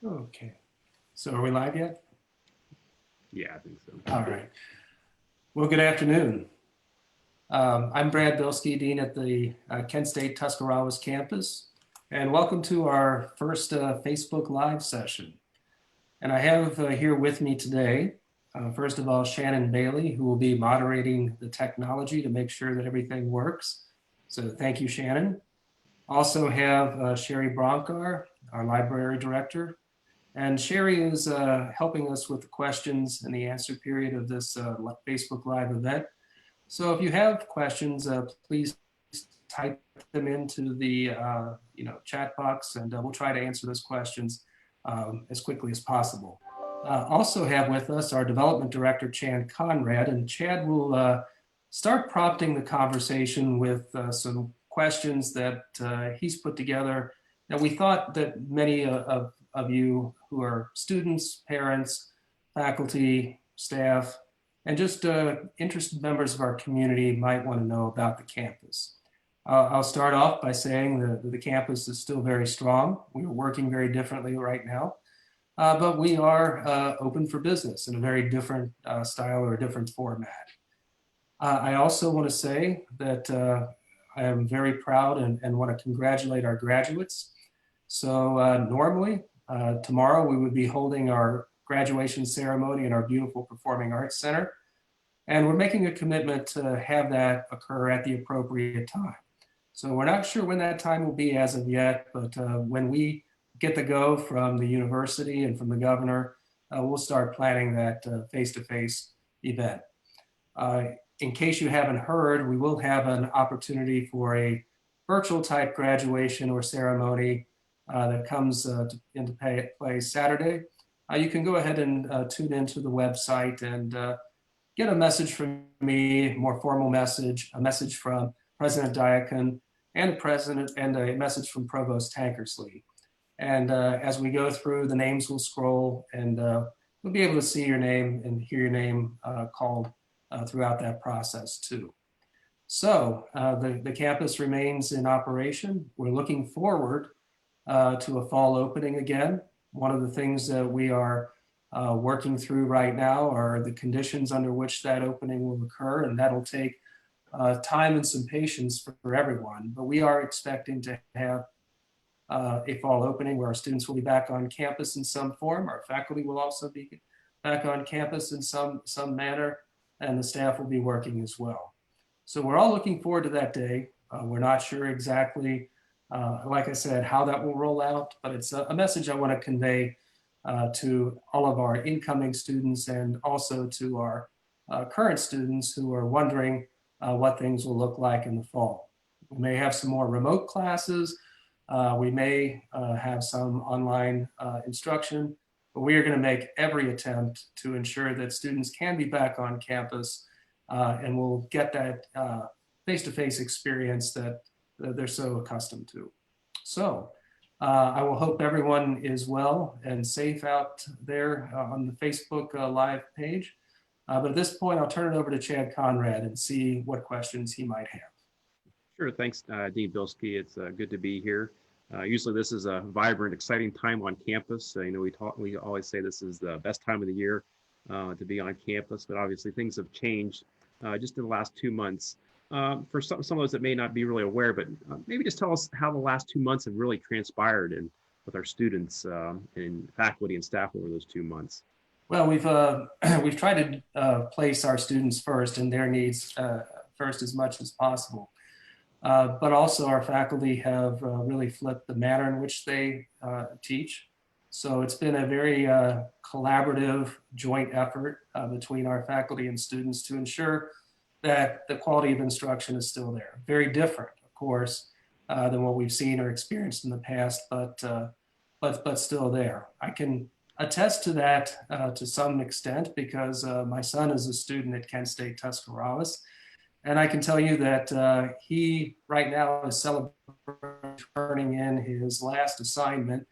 Okay. So are we live yet? Yeah, I think so. All right. Well, good afternoon. I'm Brad Bielski, Dean at the Kent State Tuscarawas campus, and welcome to our first Facebook Live session. And I have here with me today, first of all, Shannon Bailey, who will be moderating the technology to make sure that everything works. So thank you, Shannon. Also have Sherry Bronkar, our library director, and Sherry is helping us with the questions and the answer period of this Facebook Live event. So if you have questions, please type them into the chat box, and we'll try to answer those questions as quickly as possible. Also have with us our development director, Chad Conrad, and Chad will start prompting the conversation with some questions that he's put together that we thought that many of you who are students, parents, faculty, staff, and just interested members of our community might want to know about the campus. I'll start off by saying that the campus is still very strong. We are working very differently right now, but we are open for business in a very different style or a different format. I also want to say that I am very proud and want to congratulate our graduates. So normally, tomorrow we would be holding our graduation ceremony in our beautiful Performing Arts Center. And we're making a commitment to have that occur at the appropriate time. So we're not sure when that time will be as of yet, but when we get the go from the university and from the governor, we'll start planning that face-to-face event. Uh, in case you haven't heard, we will have an opportunity for a virtual type graduation or ceremony that comes into play Saturday. You can go ahead and tune into the website and get a message from me, more formal message, a message from President Diakon and a message from Provost Tankersley. And as we go through, the names will scroll and we'll be able to see your name and hear your name called throughout that process too. So the campus remains in operation. We're looking forward to a fall opening again. One of the things that we are working through right now are the conditions under which that opening will occur, and that'll take time and some patience for everyone. But we are expecting to have a fall opening where our students will be back on campus in some form. Our faculty will also be back on campus in some manner, and the staff will be working as well. So we're all looking forward to that day. We're not sure exactly, like I said, how that will roll out, but it's a message I want to convey to all of our incoming students and also to our current students who are wondering what things will look like in the fall. We may have some more remote classes. We may have some online instruction, but we are going to make every attempt to ensure that students can be back on campus and will get that face-to-face experience that they're so accustomed to. So I will hope everyone is well and safe out there on the Facebook Live page. But at this point, I'll turn it over to Chad Conrad and see what questions he might have. Sure. Thanks, Dean Bielski. It's good to be here. Usually, this is a vibrant, exciting time on campus. We always say this is the best time of the year to be on campus, but obviously things have changed just in the last 2 months. For some of us that may not be really aware, but maybe just tell us how the last 2 months have really transpired and with our students and faculty and staff over those 2 months. Well, we've tried to place our students first and their needs first as much as possible. But also our faculty have really flipped the manner in which they teach. So it's been a very collaborative joint effort between our faculty and students to ensure that the quality of instruction is still there. Very different, of course, than what we've seen or experienced in the past, but still there. I can attest to that to some extent because my son is a student at Kent State Tuscarawas. And I can tell you that he right now is celebrating turning in his last assignment,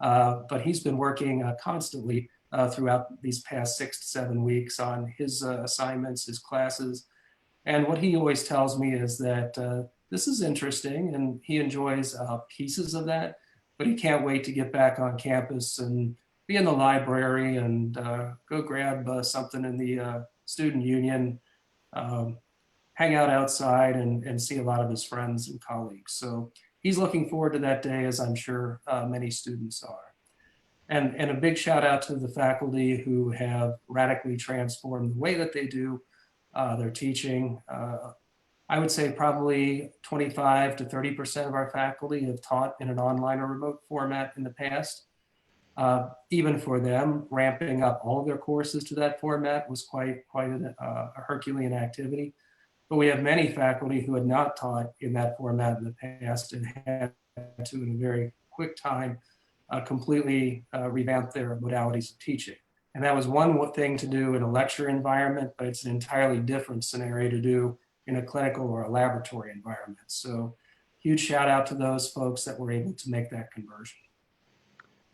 but he's been working constantly throughout these past 6 to 7 weeks on his assignments, his classes. And what he always tells me is that this is interesting and he enjoys pieces of that, but he can't wait to get back on campus and be in the library and go grab something in the student union, um, hang out outside and see a lot of his friends and colleagues. So he's looking forward to that day, as I'm sure many students are. And a big shout out to the faculty who have radically transformed the way that they do their teaching. I would say probably 25 to 30% of our faculty have taught in an online or remote format in the past. Even for them, ramping up all of their courses to that format was quite a Herculean activity. But we have many faculty who had not taught in that format in the past and had to, in a very quick time, completely revamp their modalities of teaching. And that was one thing to do in a lecture environment, but it's an entirely different scenario to do in a clinical or a laboratory environment. So huge shout out to those folks that were able to make that conversion.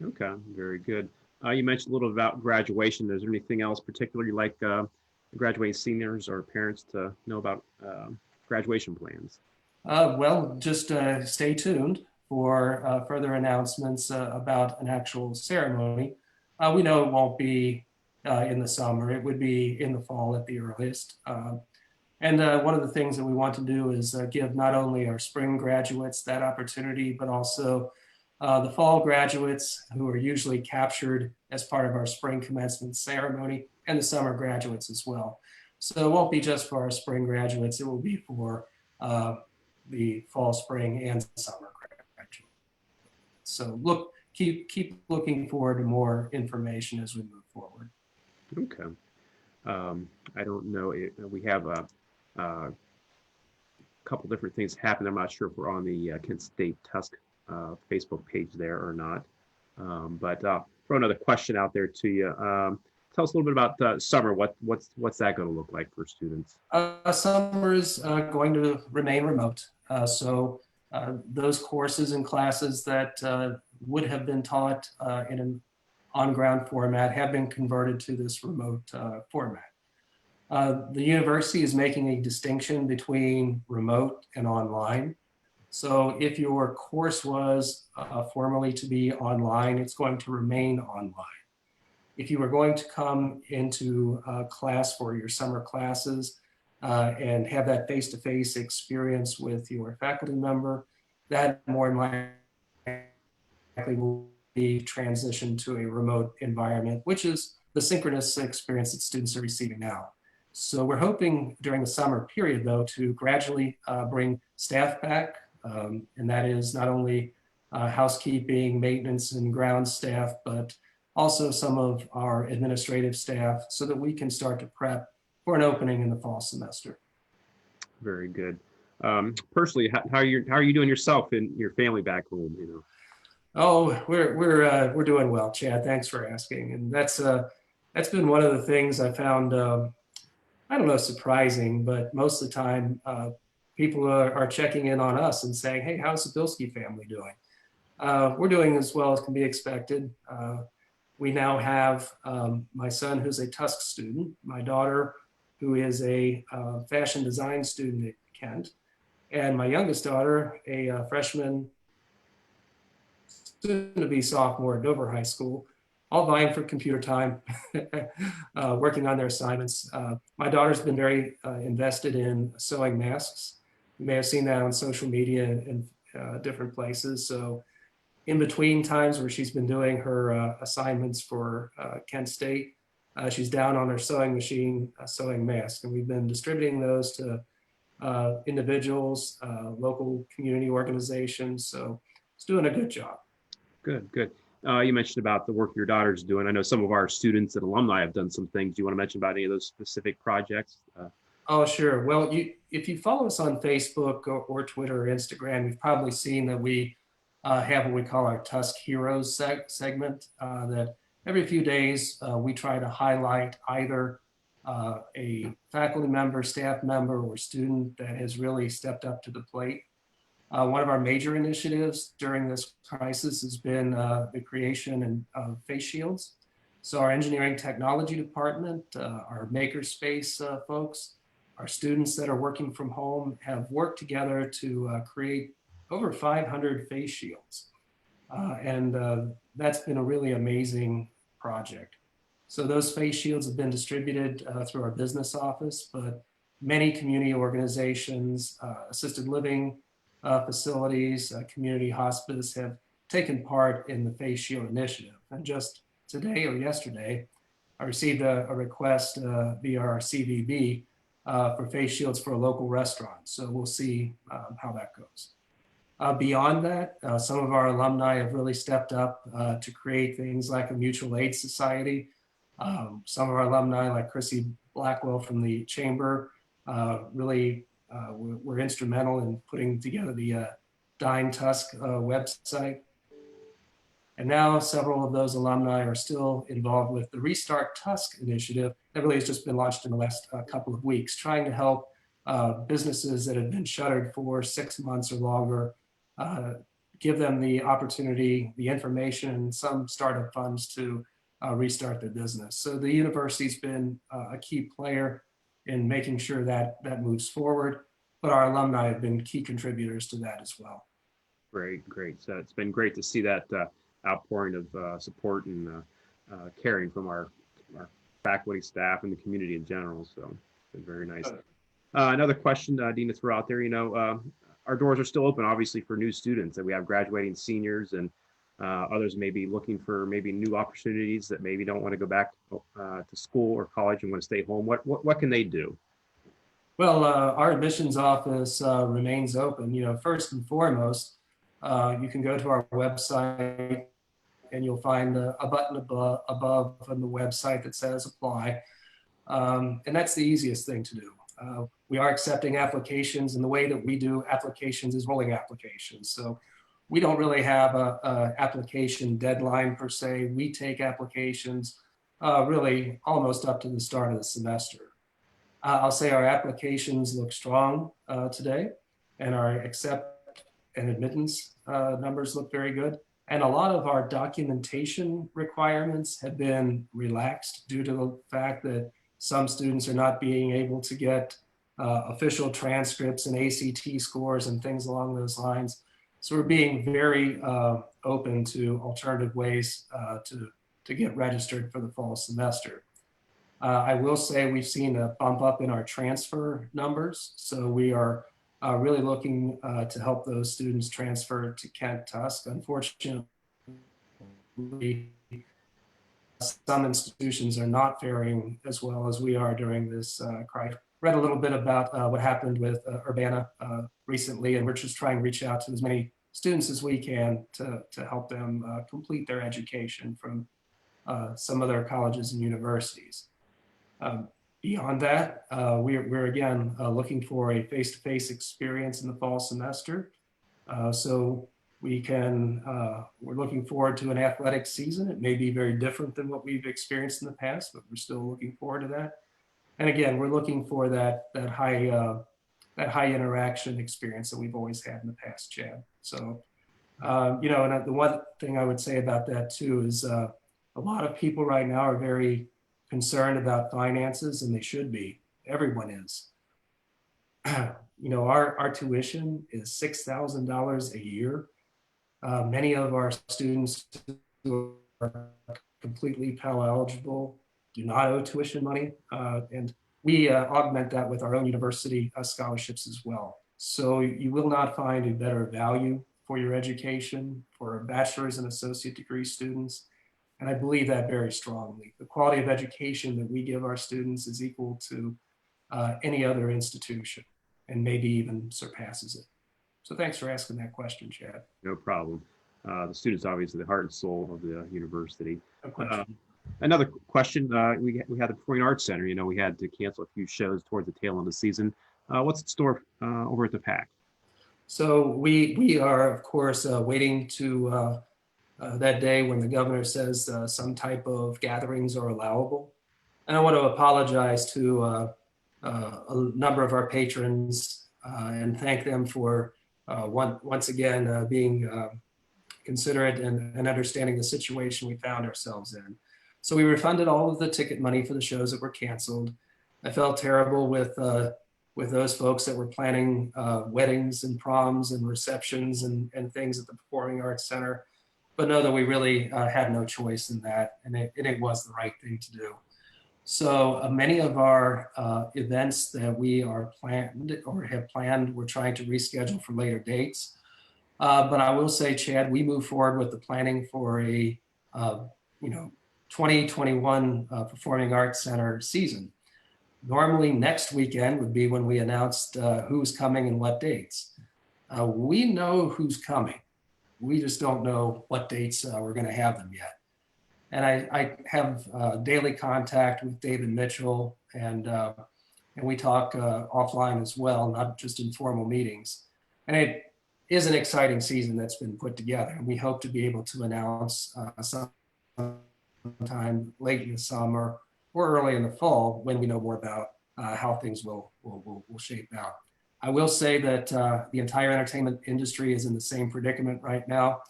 Okay, very good. You mentioned a little about graduation. Is there anything else particular you like graduating seniors or parents to know about graduation plans? Well, just stay tuned for further announcements about an actual ceremony. We know it won't be in the summer. It would be in the fall at the earliest. And one of the things that we want to do is give not only our spring graduates that opportunity, but also the fall graduates who are usually captured as part of our spring commencement ceremony, and the summer graduates as well. So it won't be just for our spring graduates, it will be for the fall, spring, and summer graduates. So keep looking forward to more information as we move forward. Okay. I don't know. We have couple different things happen. I'm not sure if we're on the Kent State Tusk Facebook page there or not. But throw another question out there to you. Tell us a little bit about summer. What's that going to look like for students? Summer is going to remain remote. So those courses and classes that would have been taught in an on-ground format have been converted to this remote format. The university is making a distinction between remote and online. So if your course was formerly to be online, it's going to remain online. If you were going to come into class for your summer classes and have that face-to-face experience with your faculty member, that more than likely will be transitioned to a remote environment, which is the synchronous experience that students are receiving now. So we're hoping during the summer period, though, to gradually bring staff back, and that is not only housekeeping, maintenance, and ground staff, but also some of our administrative staff so that we can start to prep for an opening in the fall semester. Very good. Personally, how are you doing yourself and your family back home? You know. Oh, we're doing well, Chad. Thanks for asking. And that's been one of the things I found I don't know, surprising, but most of the time people are checking in on us and saying, "Hey, how's the Bielski family doing?" We're doing as well as can be expected. We now have my son, who's a Tusk student, my daughter, who is a fashion design student at Kent, and my youngest daughter, a freshman, soon to be sophomore at Dover High School, all vying for computer time, working on their assignments. My daughter's been very invested in sewing masks. You may have seen that on social media and different places. So in between times where she's been doing her assignments for Kent State, she's down on her sewing machine sewing masks. And we've been distributing those to individuals, local community organizations. So it's doing a good job. Good, good. You mentioned about the work your daughter's doing. I know some of our students and alumni have done some things. Do you want to mention about any of those specific projects? Oh, sure. Well, if you follow us on Facebook or Twitter or Instagram, you've probably seen that we have what we call our Tusk Heroes segment, that every few days we try to highlight either a faculty member, staff member, or student that has really stepped up to the plate. One of our major initiatives during this crisis has been the creation of face shields. So our engineering technology department, our makerspace folks, our students that are working from home have worked together to create over 500 face shields. and that's been a really amazing project. So those face shields have been distributed through our business office, but many community organizations, assisted living facilities, community hospice have taken part in the face shield initiative. And just today or yesterday, I received a request via our CVB for face shields for a local restaurant. So we'll see how that goes. Beyond that, some of our alumni have really stepped up to create things like a mutual aid society. Some of our alumni, like Chrissy Blackwell from the Chamber, really were instrumental in putting together the Dying Tusk website. And now several of those alumni are still involved with the Restart Tusk initiative that really has just been launched in the last couple of weeks, trying to help businesses that have been shuttered for 6 months or longer, give them the opportunity, the information, and some startup funds to restart their business. So the university's been a key player in making sure that that moves forward, but our alumni have been key contributors to that as well. Great, great. So it's been great to see that outpouring of support and caring from our faculty, staff, and the community in general. So it's been very nice. Another question, Dean, to throw out there, our doors are still open, obviously, for new students, and we have graduating seniors, and others may be looking for maybe new opportunities that maybe don't want to go back to school or college and want to stay home. What can they do? Well, our admissions office remains open. First and foremost, you can go to our website and you'll find a button above on the website that says apply. And that's the easiest thing to do. We are accepting applications, and the way that we do applications is rolling applications. So we don't really have a application deadline per se. We take applications really almost up to the start of the semester. I'll say our applications look strong today, and our accept and admittance numbers look very good. And a lot of our documentation requirements have been relaxed due to the fact that some students are not being able to get official transcripts and ACT scores and things along those lines. So we're being very open to alternative ways to get registered for the fall semester. I will say we've seen a bump up in our transfer numbers. So we are really looking to help those students transfer to Kent Tusk. Unfortunately, some institutions are not faring as well as we are during this crisis. Read a little bit about what happened with Urbana recently, and we're just trying to reach out to as many students as we can to help them complete their education from some of their colleges and universities. Beyond that, we're again looking for a face-to-face experience in the fall semester. So we're looking forward to an athletic season. It may be very different than what we've experienced in the past, but we're still looking forward to that. And again, we're looking for that high interaction experience that we've always had in the past, Chad. So, and the one thing I would say about that too is a lot of people right now are very concerned about finances, and they should be. Everyone is. Our tuition is $6,000 a year. Many of our students who are completely Pell eligible do not owe tuition money, and we augment that with our own university scholarships as well. So you will not find a better value for your education for bachelor's and associate degree students. And I believe that very strongly. The quality of education that we give our students is equal to any other institution, and maybe even surpasses it. So thanks for asking that question, Chad. No problem. The students, obviously, the heart and soul of the university. No question. Another question, we had the Performing Arts Center. We had to cancel a few shows towards the tail end of the season. What's in store over at the PAC? So we are, of course, waiting to that day when the governor says some type of gatherings are allowable. And I want to apologize to a number of our patrons and thank them for once again being considerate and understanding the situation we found ourselves in. So we refunded all of the ticket money for the shows that were canceled. I felt terrible with those folks that were planning weddings and proms and receptions and things at the Performing Arts Center. but know that we really had no choice in that, and it was the right thing to do. So many of our events that we are planned or have planned, we're trying to reschedule for later dates. But I will say, Chad, we move forward with the planning for a, you know, 2021 Performing Arts Center season. Normally next weekend would be when we announced who's coming and what dates. We know who's coming. We just don't know what dates we're going to have them yet. And I have daily contact with David Mitchell, and we talk offline as well, not just in formal meetings. And it is an exciting season that's been put together. And we hope to be able to announce sometime late in the summer or early in the fall when we know more about how things will shape out. I will say that the entire entertainment industry is in the same predicament right now.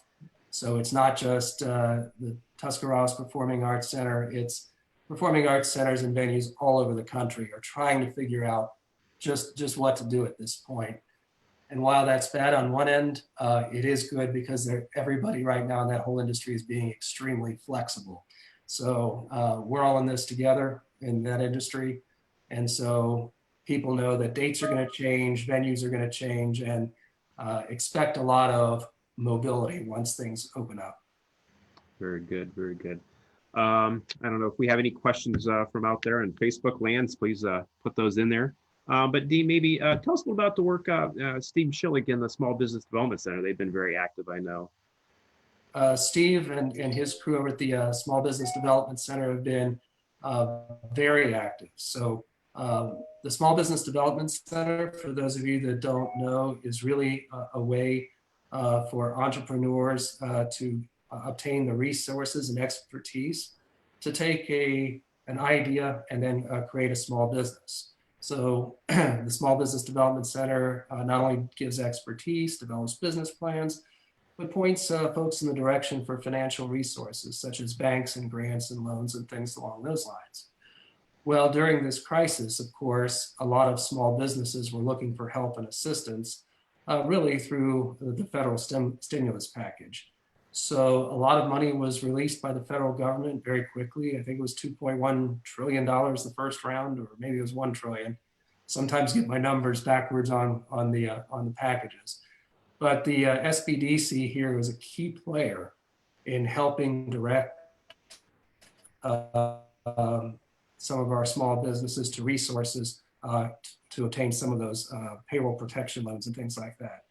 So it's not just the Tuscarawas Performing Arts Center, it's performing arts centers and venues all over the country are trying to figure out just what to do at this point. And while that's bad on one end, it is good because everybody right now in that whole industry is being extremely flexible. So we're all in this together in that industry. And so people know that dates are going to change, venues are going to change, and expect a lot of mobility once things open up. Very good, very good. I don't know if we have any questions from out there in Facebook lands, please put those in there. But Dean, maybe tell us a little about the work Steve Schillig in the Small Business Development Center. They've been very active, I know. Steve and his crew over at the Small Business Development Center have been very active. So the Small Business Development Center, for those of you that don't know, is really a way for entrepreneurs to obtain the resources and expertise to take an idea and then create a small business. So the Small Business Development Center not only gives expertise, develops business plans, but points folks in the direction for financial resources such as banks and grants and loans and things along those lines. Well, during this crisis, of course, a lot of small businesses were looking for help and assistance really through the federal stimulus package. So a lot of money was released by the federal government very quickly. I think it was $2.1 trillion the first round, or maybe it was 1 trillion. Sometimes get my numbers backwards on the packages. But the SBDC here was a key player in helping direct some of our small businesses to resources to obtain some of those payroll protection loans and things like that.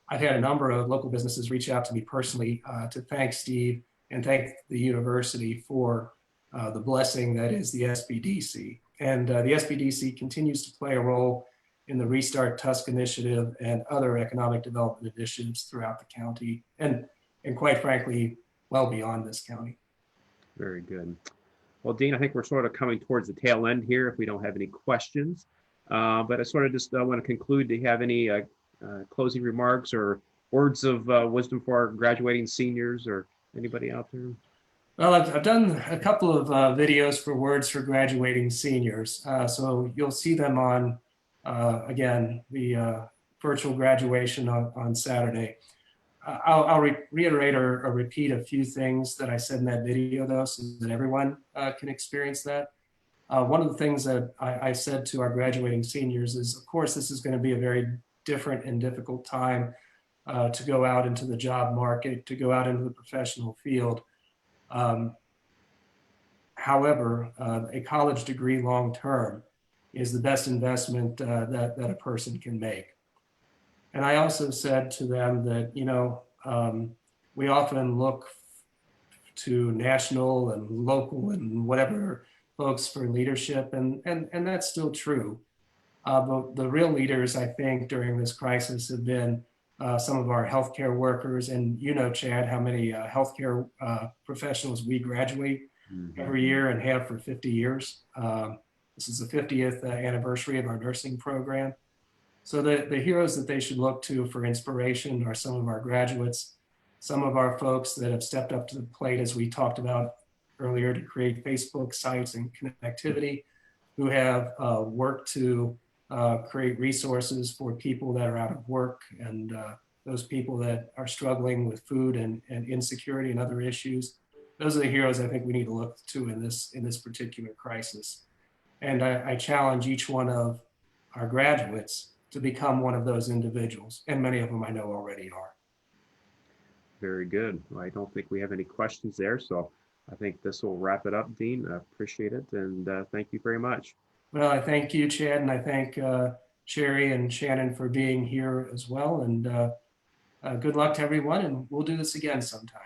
I've had a number of local businesses reach out to me personally to thank Steve and thank the university for the blessing that is the SBDC. And the SBDC continues to play a role in the Restart Tusk initiative and other economic development initiatives throughout the county and quite frankly, well beyond this county. Very good. Well, Dean, I think we're sort of coming towards the tail end here if we don't have any questions. But I sort of just want to conclude. Do you have any closing remarks or words of wisdom for our graduating seniors or anybody out there? Well, I've done a couple of videos for words for graduating seniors. So you'll see them on, again, the virtual graduation on Saturday. I'll reiterate or repeat a few things that I said in that video, though, so that everyone can experience that. One of the things that I said to our graduating seniors is, of course, this is going to be a very different and difficult time to go out into the job market, to go out into the professional field. However, a college degree long-term is the best investment that a person can make. And I also said to them that, you know, we often look to national and local and whatever folks for leadership, and that's still true. But the real leaders, I think, during this crisis have been some of our healthcare workers. And you know, Chad, how many healthcare professionals we graduate every year and have for 50 years. This is the 50th anniversary of our nursing program. So the heroes that they should look to for inspiration are some of our graduates, some of our folks that have stepped up to the plate, as we talked about earlier, to create Facebook sites and connectivity, who have worked to create resources for people that are out of work and those people that are struggling with food and insecurity and other issues. Those are the heroes I think we need to look to in this particular crisis. And I challenge each one of our graduates to become one of those individuals. And many of them I know already are. Very good. Well, I don't think we have any questions there. So I think this will wrap it up, Dean. I appreciate it. And thank you very much. Well, I thank you, Chad, and I thank Sherry and Shannon for being here as well. And good luck to everyone. And we'll do this again sometime.